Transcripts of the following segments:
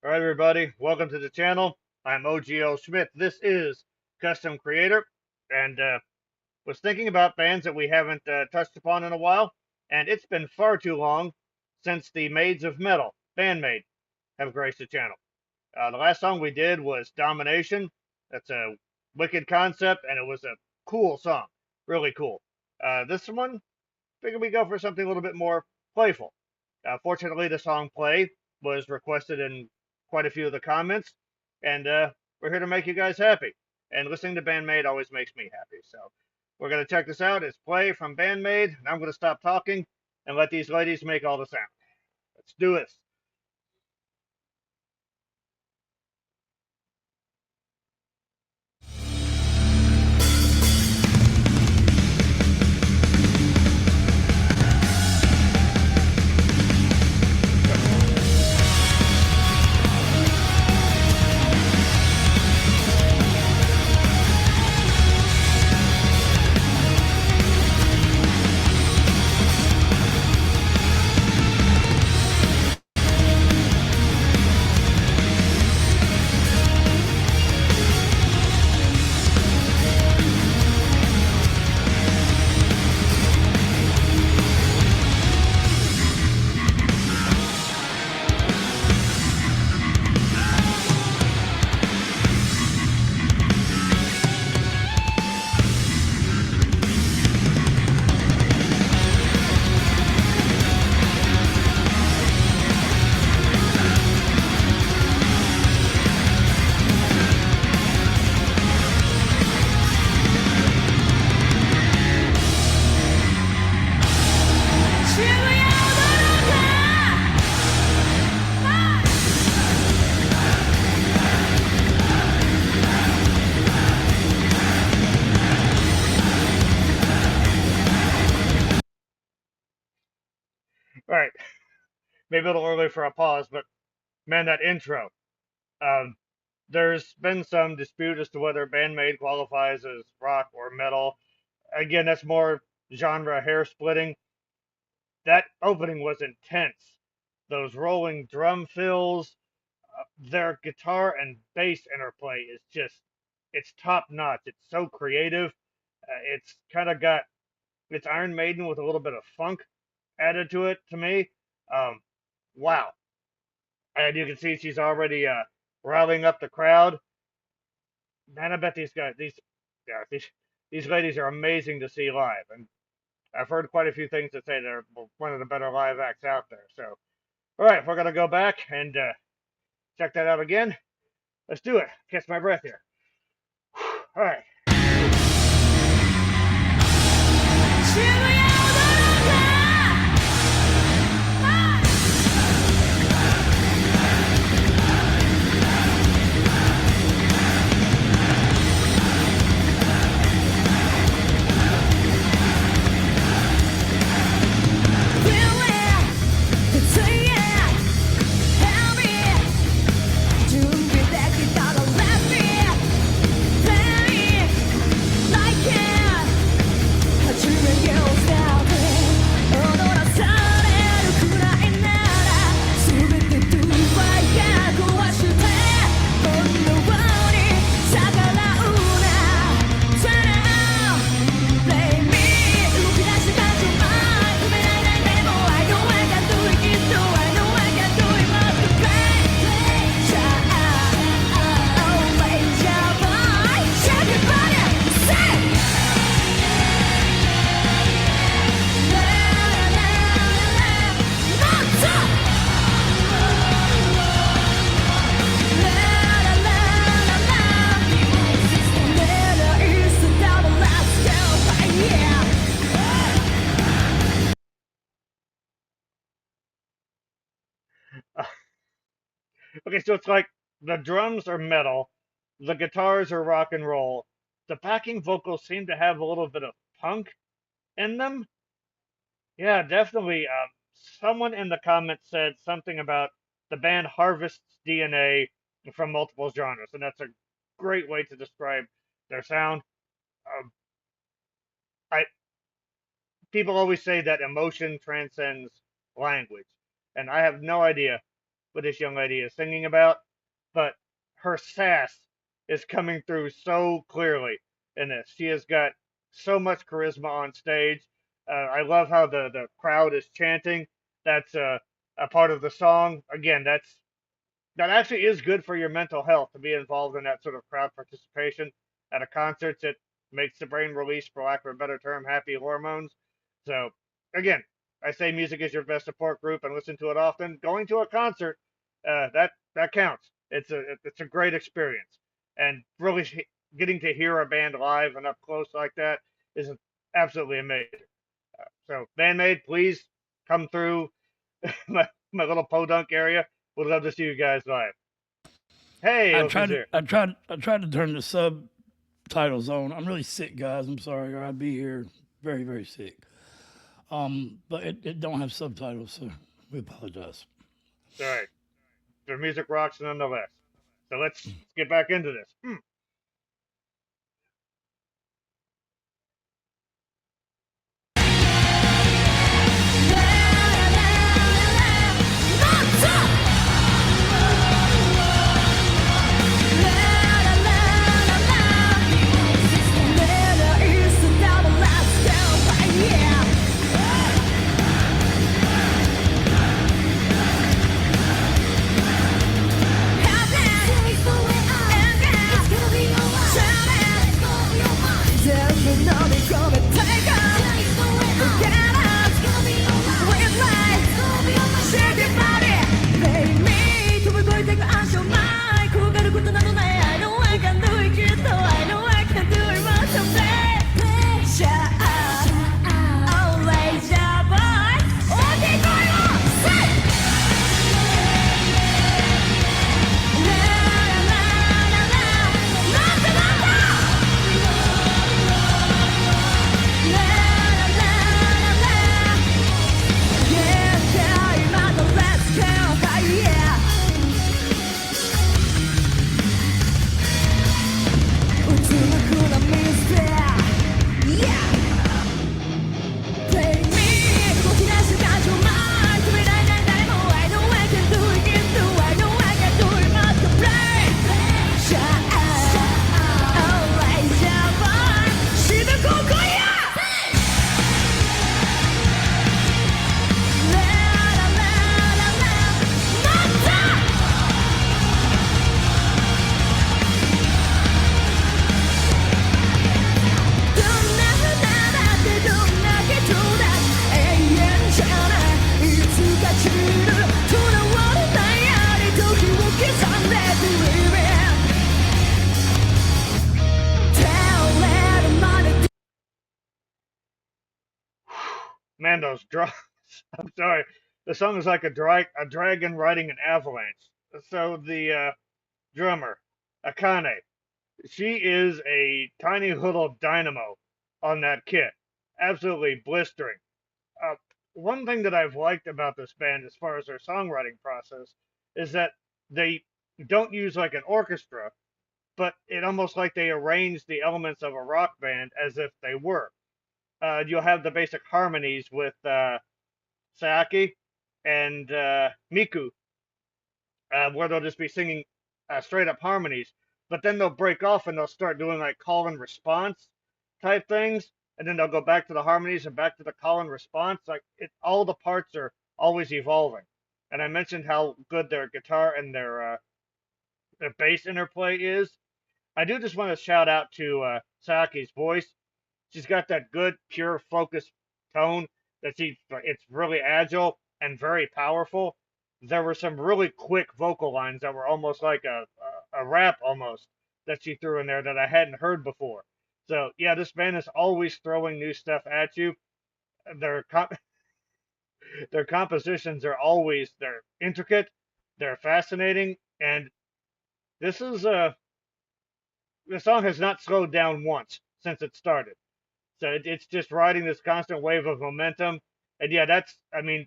All right, everybody, welcome to the channel. I'm OGL Schmitt. This is Custom Creator, and was thinking about bands that we haven't touched upon in a while, and it's been far too long since the Maids of Metal, Band Maid, have graced the channel. The last song we did was Domination. That's a wicked concept, and it was a cool song, really cool. This one, figured we go for something a little bit more playful. Fortunately, the song Play was requested in quite a few of the comments, and we're here to make you guys happy. And listening to Band Maid always makes me happy. So we're going to check this out. It's Play from Band Maid, and I'm going to stop talking and let these ladies make all the sound. Let's do this. All right, maybe a little early for a pause, but man, that intro. Um, there's been some dispute as to whether Band Maid qualifies as rock or metal. Again, that's more genre hair splitting. That opening was intense. Those rolling drum fills, their guitar and bass interplay is just, it's top notch. It's so creative. It's kind of got, it's Iron Maiden with a little bit of funk added to it to me. Um, wow. And you can see she's already rallying up the crowd. Man, I bet these guys, yeah, these ladies are amazing to see live. And I've heard quite a few things that say they're one of the better live acts out there. So, all right, we're gonna go back and check that out again. Let's do it. Catch my breath here. All right. Okay, so it's like the drums are metal, the guitars are rock and roll, the backing vocals seem to have a little bit of punk in them. Yeah, definitely. Someone in the comments said something about the band harvests DNA from multiple genres, and that's a great way to describe their sound. Um, I People always say that emotion transcends language, and I have no idea what this young lady is singing about, but her sass is coming through so clearly in this. She has got so much charisma on stage. I love how the crowd is chanting. That's a part of the song. Again, that actually is good for your mental health to be involved in that sort of crowd participation at a concert. It makes the brain release, for lack of a better term, happy hormones. So again, I say music is your best support group and listen to it often. Going to a concert, that counts. It's a great experience, and really getting to hear a band live and up close like that is absolutely amazing. So, Band Maid, please come through my little podunk area. Would love to see you guys live. Hey, I Ocean's tried to here. I tried to turn the subtitles on. I'm really sick, guys. I'm sorry, or I'd be here very, very sick. But it don't have subtitles, so we apologize. All right. The music rocks nonetheless. So let's get back into this. Man, those drums. I'm sorry. The song is like a dragon riding an avalanche. So the drummer, Akane, she is a tiny little dynamo on that kit. Absolutely blistering. Uh, One thing that I've liked about this band, as far as their songwriting process, is that they don't use like an orchestra, but it almost like they arrange the elements of a rock band as if they were. You'll have the basic harmonies with Sayaki and Miku, where they'll just be singing straight up harmonies, but then they'll break off and they'll start doing like call and response type things, and then they'll go back to the harmonies and back to the call and response. Like all the parts are always evolving. And I mentioned how good their guitar and their bass interplay is. I do just want to shout out to Sayaki's voice. She's got that good, pure, focused tone it's really agile and very powerful. There were some really quick vocal lines that were almost like a rap almost that she threw in there that I hadn't heard before. So yeah, this band is always throwing new stuff at you. Their their compositions are always they're intricate, they're fascinating, and this is the song has not slowed down once since it started. So it's just riding this constant wave of momentum. And yeah, I mean,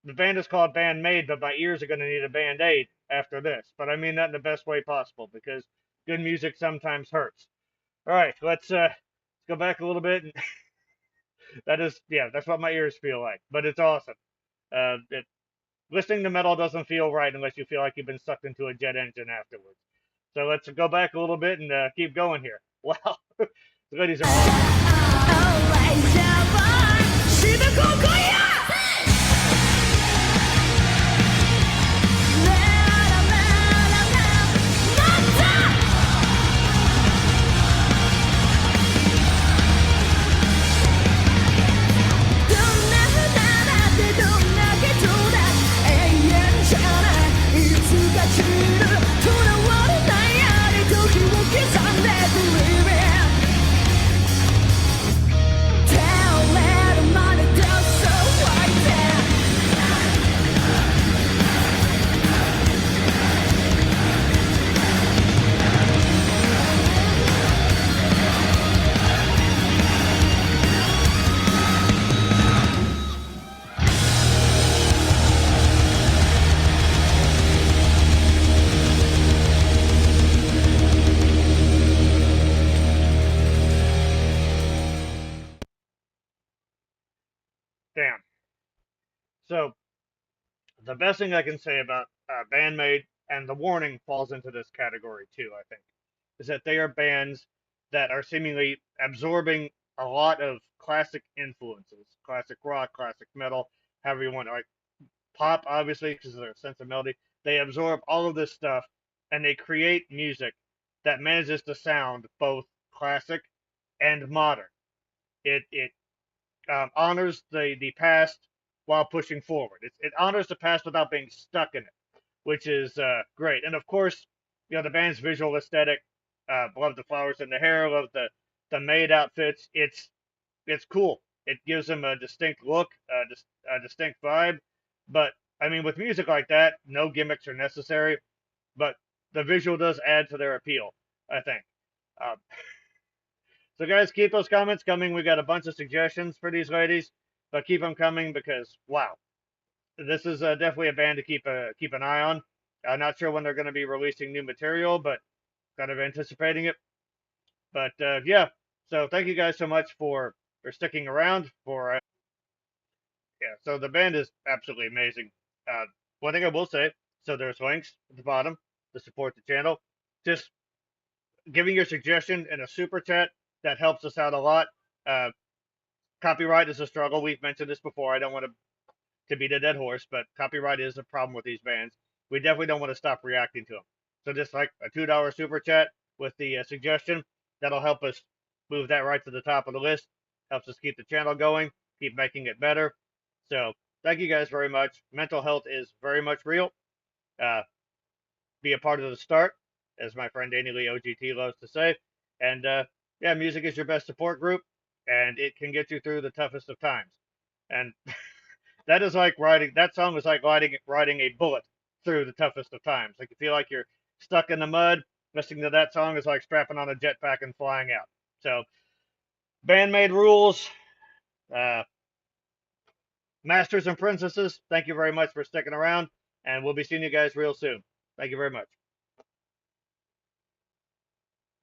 the band is called Band Maid, but my ears are going to need a band aid after this. But I mean that in the best way possible because good music sometimes hurts. All right, let's go back a little bit. And that is, yeah, that's what my ears feel like. But it's awesome. listening to metal doesn't feel right unless you feel like you've been sucked into a jet engine afterwards. So let's go back a little bit and keep going here. Wow, the ladies are awesome. Damn. So the best thing I can say about Band Maid, and the Warning falls into this category too, I think, is that they are bands that are seemingly absorbing a lot of classic influences, classic rock, classic metal, however you want, like pop, obviously, because of their sense of melody. They absorb all of this stuff and they create music that manages to sound both classic and modern. It honors the past while pushing forward. It honors the past without being stuck in it, which is great. And of course, the band's visual aesthetic. Love the flowers in the hair. Love the maid outfits. It's cool. It gives them a distinct look, a distinct vibe. But I mean, with music like that, no gimmicks are necessary. But the visual does add to their appeal, I think. Uh, so, guys, keep those comments coming. We got a bunch of suggestions for these ladies, but keep them coming because wow, this is definitely a band to keep an eye on. I'm not sure when they're going to be releasing new material, but kind of anticipating it. But yeah, so thank you guys so much for sticking around. For yeah, so the band is absolutely amazing. Uh, one thing I will say, so there's links at the bottom to support the channel. Just giving your suggestion in a super chat that helps us out a lot. Uh, Copyright is a struggle. We've mentioned this before. I don't want to beat a dead horse, but copyright is a problem with these bands. We definitely don't want to stop reacting to them. So just like a $2 super chat with the suggestion, that'll help us move that right to the top of the list. Helps us keep the channel going, keep making it better. So thank you guys very much. Mental health is very much real. Uh, be a part of the start, as my friend Danny Lee OGT loves to say. And yeah, music is your best support group, and it can get you through the toughest of times. And that is like riding. That song is like riding a bullet through the toughest of times. Like you feel like you're stuck in the mud. Listening to that song is like strapping on a jetpack and flying out. So, Band Maid rules. Uh, Masters and princesses, thank you very much for sticking around, and we'll be seeing you guys real soon. Thank you very much.